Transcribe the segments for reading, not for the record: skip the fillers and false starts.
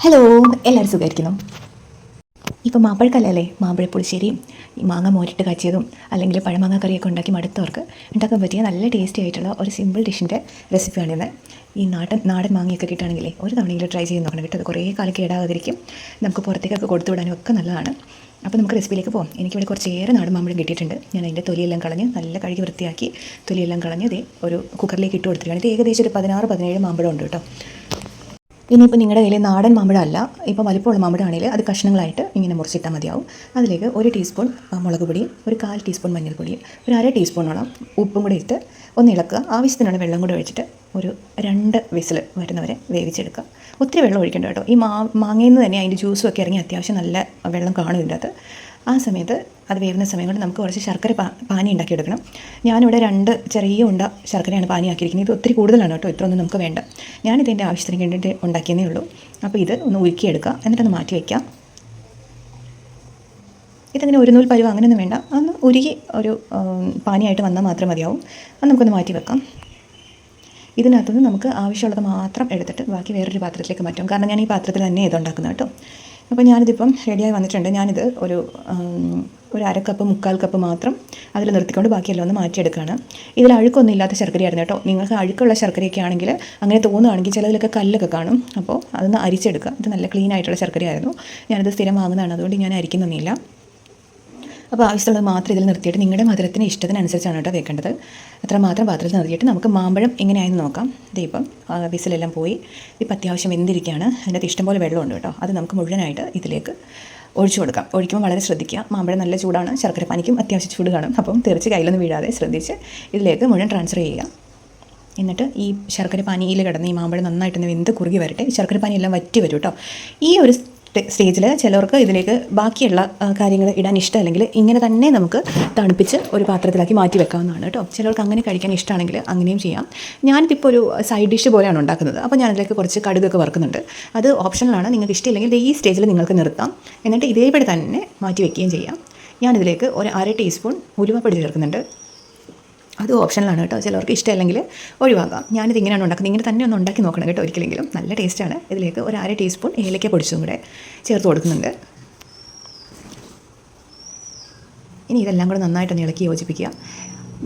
Hello, എല്ലാവരും സുഖമായിരിക്കുന്നു. ഇപ്പോൾ മാമ്പഴക്കാലല്ലേ, മാമ്പഴ പുളിശ്ശേരിയും ഈ മാങ്ങ മോരിട്ട് കാച്ചിയതും അല്ലെങ്കിൽ പഴമാങ്ങ കറിയൊക്കെ ഉണ്ടാക്കി മടുത്തവർക്ക് ഉണ്ടാക്കാൻ പറ്റിയ നല്ല ടേസ്റ്റി ആയിട്ടുള്ള ഒരു സിമ്പിൾ ഡിഷിൻ്റെ റെസിപ്പിയാണിത്. ഈ നാടൻ മാങ്ങയൊക്കെ കിട്ടുകയാണെങ്കിലേ ഒരു തവണയെങ്കിലും ട്രൈ ചെയ്ത് നോക്കണം കേട്ടോ. അത് കുറേ കാലം കേടാകാതിരിക്കും, നമുക്ക് പുറത്തേക്കൊക്കെ കൊടുത്തു വിടാനും ഒക്കെ നല്ലതാണ്. അപ്പോൾ നമുക്ക് റെസിപ്പിയിലേക്ക് പോകാം. എനിക്കിവിടെ കുറച്ചേറെ നാടൻ മാമ്പഴം കിട്ടിയിട്ടുണ്ട്. ഞാൻ അതിൻ്റെ തൊലിയെല്ലാം കളഞ്ഞ് നല്ല കഴുകി വൃത്തിയാക്കി തൊലിയെല്ലാം കളഞ്ഞ് ഇതേ ഒരു കുക്കറിലേക്ക് ഇട്ട് കൊടുത്തിട്ടാണ്. ഇത് ഏകദേശം ഒരു 16-17 മാമ്പഴം ഉണ്ട് കേട്ടോ. ഇനിയിപ്പോൾ നിങ്ങളുടെ കയ്യിൽ നാടൻ മാമ്പഴമല്ല, ഇപ്പോൾ വലിപ്പമുള്ള മാമ്പഴമാണെങ്കിൽ അത് കഷ്ണങ്ങളായിട്ട് ഇങ്ങനെ മുറിച്ചിട്ടാൽ മതിയാവും. അതിലേക്ക് 1 ടീസ്പൂൺ മുളക് പൊടിയും 1/4 ടീസ്പൂൺ മഞ്ഞൾപ്പൊടിയും 1/2 ടീസ്പൂണോളം ഉപ്പും കൂടി ഇട്ട് ഒന്ന് ഇളക്കുക. ആവശ്യത്തിനുള്ള വെള്ളം കൂടി ഒഴിച്ചിട്ട് ഒരു 2 വിസിൽ വരുന്നവരെ വേവിച്ചെടുക്കുക. ഒത്തിരി വെള്ളം ഒഴിക്കേണ്ട കേട്ടോ. ഈ മാങ്ങയിൽ നിന്ന് തന്നെ അതിൻ്റെ ജ്യൂസും ഒക്കെ ഇറങ്ങി അത്യാവശ്യം നല്ല വെള്ളം കാണും ഇതിൻ്റെ അകത്ത്. ആ സമയത്ത് അത് വേവുന്ന സമയം കൊണ്ട് നമുക്ക് കുറച്ച് ശർക്കര പാനി ഉണ്ടാക്കിയെടുക്കണം. ഞാനിവിടെ 2 ചെറിയ ഉണ്ട ശർക്കരയാണ് പാനിയാക്കിയിരിക്കുന്നത്. ഇത് ഒത്തിരി കൂടുതലാണ് കേട്ടോ, ഇത്രയൊന്നും നമുക്ക് വേണ്ട. ഞാനിതിൻ്റെ ആവശ്യത്തിന് വേണ്ടിയിട്ട് ഉണ്ടാക്കിയതേ ഉള്ളൂ. അപ്പോൾ ഇത് ഒന്ന് ഉരുക്കിയെടുക്കുക, എന്നിട്ടൊന്ന് മാറ്റി വയ്ക്കാം. ഇതങ്ങനെ ഒരു നൂൽ പരുവം അങ്ങനെയൊന്നും വേണ്ട, ഒന്ന് ഉരുകി ഒരു പാനിയായിട്ട് വന്നാൽ മാത്രം മതിയാവും. അത് നമുക്കൊന്ന് മാറ്റി വെക്കാം. ഇതിനകത്തുനിന്ന് നമുക്ക് ആവശ്യമുള്ളത് മാത്രം എടുത്തിട്ട് ബാക്കി വേറൊരു പാത്രത്തിലേക്ക് മാറ്റും. കാരണം ഞാൻ ഈ പാത്രത്തിൽ തന്നെ ഇതുണ്ടാക്കുന്നത് കേട്ടോ. അപ്പോൾ ഞാനിതിപ്പം റെഡിയായി വന്നിട്ടുണ്ട്. ഞാനിത് ഒരു 1/2 കപ്പ് 1/4 കപ്പ് മാത്രം അതിൽ നിർത്തിക്കൊണ്ട് ബാക്കിയെല്ലാം ഒന്ന് മാറ്റിയെടുക്കുകയാണ്. ഇതിൽ അഴുക്കൊന്നും ഇല്ലാത്ത ശർക്കരയായിരുന്നു കേട്ടോ. നിങ്ങൾക്ക് അഴുക്കുള്ള ശർക്കരയൊക്കെ ആണെങ്കിൽ അങ്ങനെ തോന്നുകയാണെങ്കിൽ ചിലതിലൊക്കെ കല്ലൊക്കെ കാണും. അപ്പോൾ അതൊന്ന് അരിച്ചെടുക്കുക. ഇത് നല്ല ക്ലീൻ ആയിട്ടുള്ള ശർക്കരയായിരുന്നു. ഞാനിത് സ്ഥിരം വാങ്ങുന്നതാണ്, അതുകൊണ്ട് ഞാൻ അരിക്കുന്നൊന്നുമില്ല. അപ്പോൾ ആവശ്യമുള്ളത് മാത്രം ഇതിൽ നിർത്തിയിട്ട് നിങ്ങളുടെ മധുരത്തിന് ഇഷ്ടത്തിനനുസരിച്ചാണ് കേട്ടോ വെക്കേണ്ടത്. അത്ര മാത്രം പാത്രത്തിൽ നിർത്തിയിട്ട് നമുക്ക് മാമ്പഴം എങ്ങനെയായെന്ന് നോക്കാം. ഇതിപ്പം വിസിലെല്ലാം പോയി, ഇപ്പം അത്യാവശ്യം വെന്തിരിക്കുകയാണ്. അതിനകത്ത് ഇഷ്ടംപോലെ വെള്ളമുണ്ട് കേട്ടോ. അത് നമുക്ക് മുഴുവനായിട്ട് ഇതിലേക്ക് ഒഴിച്ചു കൊടുക്കാം. ഒഴിക്കുമ്പോൾ വളരെ ശ്രദ്ധിക്കുക. മാമ്പഴം നല്ല ചൂടാണ്, ശർക്കര പാനിക്കും അത്യാവശ്യം ചൂട് കാണും. അപ്പം തെറിച്ച് കയ്യിലൊന്നും വീഴാതെ ശ്രദ്ധിച്ച് ഇതിലേക്ക് മുഴുവൻ ട്രാൻസ്ഫർ ചെയ്യുക. എന്നിട്ട് ഈ ശർക്കര പാനിയിൽ കിടന്ന് ഈ മാമ്പഴം നന്നായിട്ടൊന്ന് വെന്ത് കുറുകി വരട്ടെ. ഈ ശർക്കര പാനിയെല്ലാം വറ്റി വരും കേട്ടോ. ഈ ഒരു സ്റ്റേജിൽ ചിലവർക്ക് ഇതിലേക്ക് ബാക്കിയുള്ള കാര്യങ്ങൾ ഇടാൻ ഇഷ്ടമല്ലെങ്കിൽ ഇങ്ങനെ തന്നെ നമുക്ക് തണുപ്പിച്ച് ഒരു പാത്രത്തിലാക്കി മാറ്റി വെക്കാവുന്നതാണ് കേട്ടോ. ചിലവർക്ക് അങ്ങനെ കഴിക്കാൻ ഇഷ്ടമാണെങ്കിൽ അങ്ങനെയും ചെയ്യാം. ഞാനിതിപ്പോൾ ഒരു സൈഡ് ഡിഷ് പോലെയാണ് ഉണ്ടാക്കുന്നത്. അപ്പോൾ ഞാനതിലേക്ക് കുറച്ച് കടുകൊക്കെ വറുക്കുന്നുണ്ട്. അത് ഓപ്ഷണലാണ്, നിങ്ങൾക്ക് ഇഷ്ടമില്ലെങ്കിൽ ഈ സ്റ്റേജിൽ നിങ്ങൾക്ക് നിർത്താം. എന്നിട്ട് ഇതേപടി തന്നെ മാറ്റി വെക്കുകയും ചെയ്യാം. ഞാനിതിലേക്ക് 1/2 ടീസ്പൂൺ ഉലുവപ്പൊടി ചേർക്കുന്നുണ്ട്. അത് ഓപ്ഷനിലാണ് കേട്ടോ, ചിലവർക്ക് ഇഷ്ടമല്ലെങ്കിൽ ഒഴിവാക്കാം. ഞാനിത് ഇങ്ങനെയാണ് ഉണ്ടാക്കുന്നത്. ഇങ്ങനെ തന്നെ ഒന്ന് ഉണ്ടാക്കി നോക്കണം കേട്ടോ ഒരിക്കലെങ്കിലും, നല്ല ടേസ്റ്റാണ്. ഇതിലേക്ക് 1/2 ടീസ്പൂൺ ഏലക്ക പൊടിച്ചതും കൂടെ ചേർത്ത് കൊടുക്കുന്നുണ്ട്. ഇനി ഇതെല്ലാം കൂടെ നന്നായിട്ടൊന്ന് ഇളക്കി യോജിപ്പിക്കുക.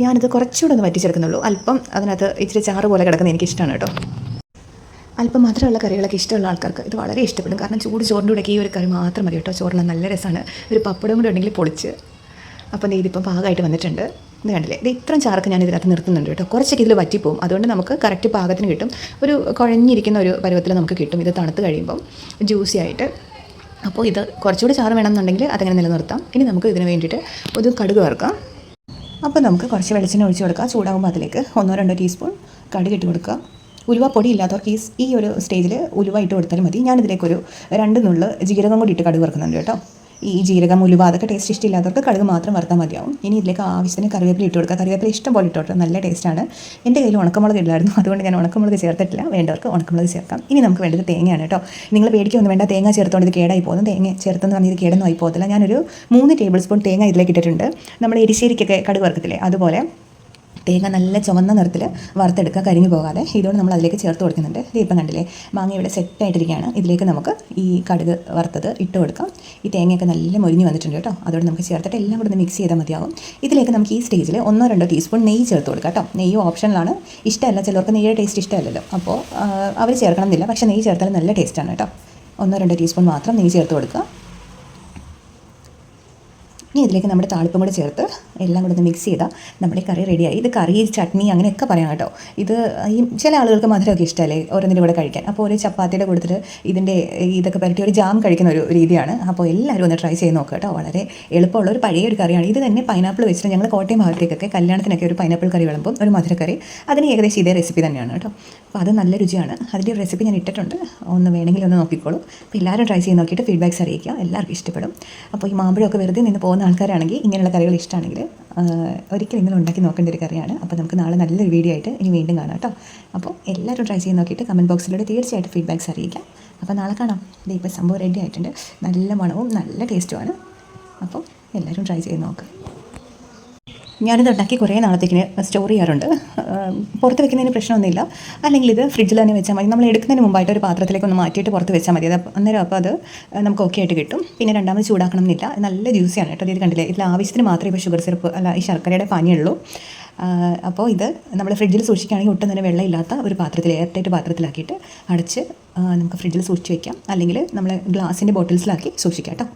ഞാനിത് കുറച്ചുകൂടെ ഒന്ന് വറ്റിച്ചെടുക്കുന്നുള്ളൂ. അല്പം അതിനകത്ത് ഇച്ചിരി ചാറ് പോലെ കിടക്കുന്നത് എനിക്കിഷ്ടമാണ് കേട്ടോ. അല്പം മധുരമുള്ള കറികളൊക്കെ ഇഷ്ടമുള്ള ആൾക്കാർക്ക് ഇത് വളരെ ഇഷ്ടപ്പെടും. കാരണം ചൂട് ചോറിൻ്റെ കൂടെയൊക്കെ ഈ ഒരു കറി മാത്രം മതി കേട്ടോ. ചോറിന് നല്ല രസമാണ്. ഒരു പപ്പടം കൂടെ ഉണ്ടെങ്കിൽ പൊളിച്ച്. അപ്പം ഇതിപ്പം പാകമായിട്ട് വന്നിട്ടുണ്ട്. ഇത് കണ്ടില്ലേ, ഇത് ഇത്രയും ചാർക്ക് ഞാൻ ഇതിനകത്ത് നിർത്തുന്നുണ്ട് കേട്ടോ. കുറച്ചൊക്കെ ഇതിൽ വറ്റിപ്പോവും, അതുകൊണ്ട് നമുക്ക് കറക്റ്റ് പാകത്തിന് കിട്ടും. ഒരു കുഴഞ്ഞിരിക്കുന്ന ഒരു പരുവത്തിൽ നമുക്ക് കിട്ടും ഇത് തണുത്ത് കഴിയുമ്പം ജ്യൂസി ആയിട്ട്. അപ്പോൾ ഇത് കുറച്ചുകൂടി ചാറ് വേണമെന്നുണ്ടെങ്കിൽ അതങ്ങനെ നിലനിർത്താം. ഇനി നമുക്ക് ഇതിന് വേണ്ടിയിട്ട് ഒരു കടുക് വറുക്കാം. അപ്പോൾ നമുക്ക് കുറച്ച് വെളിച്ചെണ്ണ ഒഴിച്ച് കൊടുക്കാം. ചൂടാകുമ്പോൾ അതിലേക്ക് 1-2 ടീസ്പൂൺ കടുക് ഇട്ട് കൊടുക്കുക. ഉലുവപ്പൊടി ഇല്ലാത്തവർക്ക് ഈ ഒരു സ്റ്റേജിൽ ഉലുവ ഇട്ട് കൊടുത്താലും മതി. ഞാനിതിലേക്കൊരു 2 നുള്ള് ജീരകം കൂടി ഇട്ട് കടുക് വറുക്കുന്നുണ്ട് കേട്ടോ. ഈ ജീരകം ഉലുവ അതൊക്കെ ടേസ്റ്റ് ഇഷ്ടമില്ലാത്തവർക്ക് കടുക് മാത്രം വറുത്താൽ മതിയാവും. ഇനി ഇതിലേക്ക് ആവശ്യത്തിന് കറിവേപ്പില ഇട്ട് കൊടുക്കുക. കറിവേപ്പില ഇഷ്ടം പോലെ ഇട്ട് കൊടുക്കുക, നല്ല ടേസ്റ്റാണ്. എൻ്റെ കയ്യിൽ ഉണക്കമുളക് ഇല്ലായിരുന്നു, അതുകൊണ്ട് ഞാൻ ഉണക്കമുളക് ചേർത്തിട്ടില്ല. വേണ്ടവർക്ക് ഉണക്കമുളക് ചേർക്കാം. ഇനി നമുക്ക് വേണ്ടത് തേങ്ങയാണ് കേട്ടോ. നിങ്ങൾ പേടിക്കൊന്നും വേണ്ട, തേങ്ങ ചേർത്തുകൊണ്ട് ഇത് കേടായി പോകുന്നു. തേങ്ങ ചേർത്തെന്ന് പറഞ്ഞാൽ ഇത് കേടൊന്നും ആയി പോകത്തില്ല. ഞാനൊരു 3 ടേബിൾ സ്പൂൺ തേങ്ങ ഇതിലേക്ക് ഇട്ടിട്ടുണ്ട്. നമ്മൾ എരിശ്ശേരിക്കൊക്കെ കടുക് വറുക്കത്തില്ലേ, അതുപോലെ തേങ്ങ നല്ല ചുവന്ന നിറത്തിൽ വറുത്തെടുക്കുക, കരിഞ്ഞു പോകാതെ. ഇതുകൊണ്ട് നമ്മൾ അതിലേക്ക് ചേർത്ത് കൊടുക്കുന്നുണ്ട്. ഇപ്പം കണ്ടില്ലേ, മാങ്ങ ഇവിടെ സെറ്റായിട്ടിരിക്കുകയാണ്. ഇതിലേക്ക് നമുക്ക് ഈ കടുക് വറുത്തത് ഇട്ട് കൊടുക്കാം. ഈ തേങ്ങയൊക്കെ നല്ല മൊരിഞ്ഞ് വന്നിട്ടുണ്ട് കേട്ടോ. അതുകൊണ്ട് നമുക്ക് ചേർത്തിട്ട് എല്ലാം കൂടെ ഒന്ന് മിക്സ് ചെയ്താൽ മതിയാവും. ഇതിലേക്ക് നമുക്ക് ഈ സ്റ്റേജിൽ 1-2 ടീസ്പൂൺ നെയ്യ് ചേർത്ത് കൊടുക്കാം കേട്ടോ. നെയ്യ് ഓപ്ഷനിലാണ്, ഇഷ്ടമല്ല, ചിലർക്ക് നെയ്യുടെ ടേസ്റ്റ് ഇഷ്ടമല്ലല്ലോ. അപ്പോൾ അവർ ചേർക്കണം എന്നില്ല, പക്ഷേ നെയ്യ് ചേർത്താൽ നല്ല ടേസ്റ്റാണ് കേട്ടോ. 1-2 ടീസ്പൂൺ മാത്രം നെയ്യ് ചേർത്ത് കൊടുക്കുക. ഇനി ഇതിലേക്ക് നമ്മുടെ താളിപ്പും കൂടെ ചേർത്ത് എല്ലാം കൂടെ ഒന്ന് മിക്സ് ചെയ്താൽ നമ്മുടെ കറി റെഡിയായി. ഇത് കറി, ചട്നി അങ്ങനെയൊക്കെ പറയാം കേട്ടോ. ഇത് ഈ ചില ആളുകൾക്ക് മധുരമൊക്കെ ഇഷ്ടമല്ലേ ഓരോന്നിൻ്റെ കൂടെ കഴിക്കാൻ. അപ്പോൾ ഒരു ചപ്പാത്തിയുടെ കൂട്ടത്തിൽ ഇതൊക്കെ പരട്ടി ഒരു ജാം കഴിക്കുന്ന ഒരു രീതിയാണ്. അപ്പോൾ എല്ലാവരും ഒന്ന് ട്രൈ ചെയ്ത് നോക്കുക കേട്ടോ. വളരെ എളുപ്പമുള്ള ഒരു പഴയ ഒരു കറിയാണ്. ഇത് തന്നെ പൈനാപ്പിൾ വെച്ചിട്ട് ഞങ്ങൾ കോട്ടയം ഭാഗത്തേക്കൊക്കെ കല്യാണത്തിനൊക്കെ ഒരു പൈനാപ്പിൾ കറി വിളമ്പും, ഒരു മധുരക്കറി. അതിന് ഏകദേശം ഇതേ റെസിപ്പി തന്നെയാണ് കേട്ടോ. അപ്പോൾ അത് നല്ല രുചിയാണ്. അതിൻ്റെ ഒരു റെസിപ്പി ഞാൻ ഇട്ടിട്ടുണ്ട്, ഒന്ന് വേണമെങ്കിൽ ഒന്ന് നോക്കിക്കോളൂ. അപ്പോൾ എല്ലാവരും ട്രൈ ചെയ്ത് നോക്കിയിട്ട് ഫീഡ്ബാക്ക്സ് അറിയിക്കുക, എല്ലാവർക്കും ഇഷ്ടപ്പെടും. അപ്പോൾ ഈ മാമ്പഴമൊക്കെ വെറുതെ നിന്ന് പോകുന്ന ആൾക്കാരാണെങ്കിൽ ഇങ്ങനെയുള്ള കറികൾ ഇഷ്ടമാണെങ്കിൽ ഒരിക്കലും നിങ്ങൾ ഉണ്ടാക്കി നോക്കേണ്ട ഒരു കറിയാണ്. അപ്പോൾ നമുക്ക് നാളെ നല്ലൊരു വീഡിയോ ആയിട്ട് ഇനി വീണ്ടും കാണാം കേട്ടോ. അപ്പോൾ എല്ലാവരും ട്രൈ ചെയ്ത് നോക്കിയിട്ട് കമൻറ്റ് ബോക്സിലൂടെ തീർച്ചയായിട്ടും ഫീഡ്ബാക്ക്സ് അറിയിക്കാം. അപ്പോൾ നാളെ കാണാം. ഇത് ഇപ്പോൾ സംഭവം റെഡി ആയിട്ടുണ്ട്. നല്ല മണവും നല്ല ടേസ്റ്റുമാണ്. അപ്പോൾ എല്ലാവരും ട്രൈ ചെയ്ത് നോക്കുക. ഞാനിത് ഉണ്ടാക്കി കുറേ നാളത്തേക്കിന് സ്റ്റോർ ചെയ്യാറുണ്ട്. പുറത്ത് വെക്കുന്നതിന് പ്രശ്നമൊന്നുമില്ല. അല്ലെങ്കിൽ ഇത് ഫ്രിഡ്ജിൽ തന്നെ വെച്ചാൽ മതി. നമ്മൾ എടുക്കുന്നതിന് മുമ്പായിട്ട് ഒരു പാത്രത്തിലേക്ക് ഒന്ന് മാറ്റിയിട്ട് പുറത്ത് വെച്ചാൽ മതി. അത് അന്നേരം അപ്പോൾ അത് നമുക്ക് ഓക്കെ ആയിട്ട് കിട്ടും. പിന്നെ രണ്ടാമത് ചൂടാക്കണം എന്നില്ല. നല്ല ജ്യൂസിയാണ് കേട്ടോ. ഇത് കണ്ടില്ലേ, ഇതിൽ ആവശ്യത്തിന് മാത്രമേ ഇപ്പോൾ ഷുഗർ സിറപ്പ് അല്ല ഈ ശർക്കരയുടെ പാനിയുള്ളൂ. അപ്പോൾ ഇത് നമ്മൾ ഫ്രിഡ്ജിൽ സൂക്ഷിക്കുകയാണെങ്കിൽ ഒട്ടും തന്നെ വെള്ളമില്ലാത്ത ഒരു പാത്രത്തിൽ, എയർ ടൈറ്റ് പാത്രത്തിലാക്കിയിട്ട് അടച്ച് നമുക്ക് ഫ്രിഡ്ജിൽ സൂക്ഷിച്ച് വയ്ക്കാം. അല്ലെങ്കിൽ നമ്മൾ ഗ്ലാസിൻ്റെ ബോട്ടിൽസിലാക്കി സൂക്ഷിക്കാം കേട്ടോ.